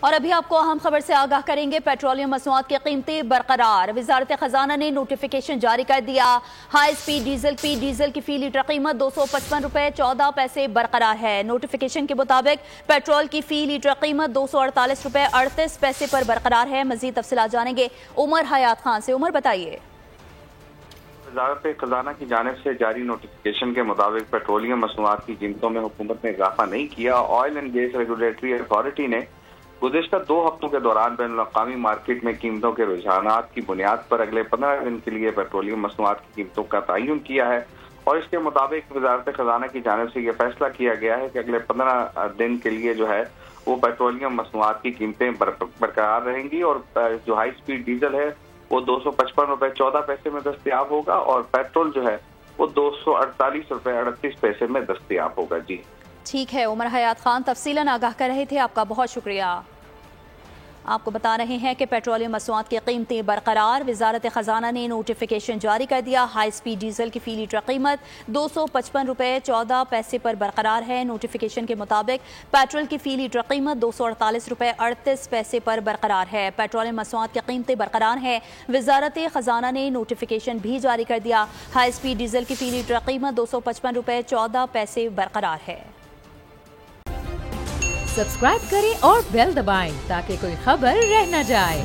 اور ابھی آپ کو اہم خبر سے آگاہ کریں گے۔ پیٹرولیم مصنوعات کی قیمتیں برقرار۔ وزارت خزانہ نے نوٹیفیکیشن جاری کر دیا۔ ہائی سپیڈ ڈیزل کی فی لیٹر قیمت 255 روپے 14 پیسے برقرار ہے۔ نوٹیفیکیشن کے مطابق پیٹرول کی فی لیٹر قیمت 248 روپے 38 پیسے پر برقرار ہے۔ مزید تفصیلات جانیں گے عمر حیات خان سے۔ عمر بتائیے۔ وزارت خزانہ کی جانب سے جاری نوٹیفیکیشن کے مطابق پیٹرولیم مصنوعات کی قیمتوں میں حکومت نے اضافہ نہیں کیا۔ Oil and gas regulatory authority نے گزشتہ 2 ہفتوں کے دوران بین الاقوامی مارکیٹ میں قیمتوں کے رجحانات کی بنیاد پر اگلے 15 دن کے لیے پیٹرولیم مصنوعات کی قیمتوں کا تعین کیا ہے، اور اس کے مطابق وزارت خزانہ کی جانب سے یہ فیصلہ کیا گیا ہے کہ اگلے 15 دن کے لیے جو ہے وہ پیٹرولیم مصنوعات کی قیمتیں برقرار رہیں گی، اور جو ہائی سپیڈ ڈیزل ہے وہ 255 روپے 14 پیسے میں دستیاب ہوگا، اور پیٹرول جو ہے وہ 248 روپے 38 پیسے میں دستیاب ہوگا۔ جی ٹھیک ہے، عمر حیات خان تفصیلاً آگاہ کر رہے تھے، آپ کا بہت شکریہ۔ آپ کو بتا رہے ہیں کہ پیٹرولیم مصنوعات کی قیمتیں برقرار۔ وزارت خزانہ نے نوٹیفیکیشن جاری کر دیا۔ ہائی سپیڈ ڈیزل کی فی لیٹر قیمت 255 روپے 14 پیسے پر برقرار ہے۔ نوٹیفیکیشن کے مطابق پیٹرول کی فی لیٹر قیمت 248 روپے 38 پیسے پر برقرار ہے۔ پیٹرولیم مصنوعات کی قیمتیں برقرار ہیں۔ وزارت خزانہ نے نوٹیفیکیشن بھی جاری کر دیا۔ ہائی سپیڈ ڈیزل کی فی لیٹر قیمت 255 روپے 14 پیسے برقرار ہے۔ سبسکرائب کریں اور بیل دبائیں تاکہ کوئی خبر رہ نہ جائے۔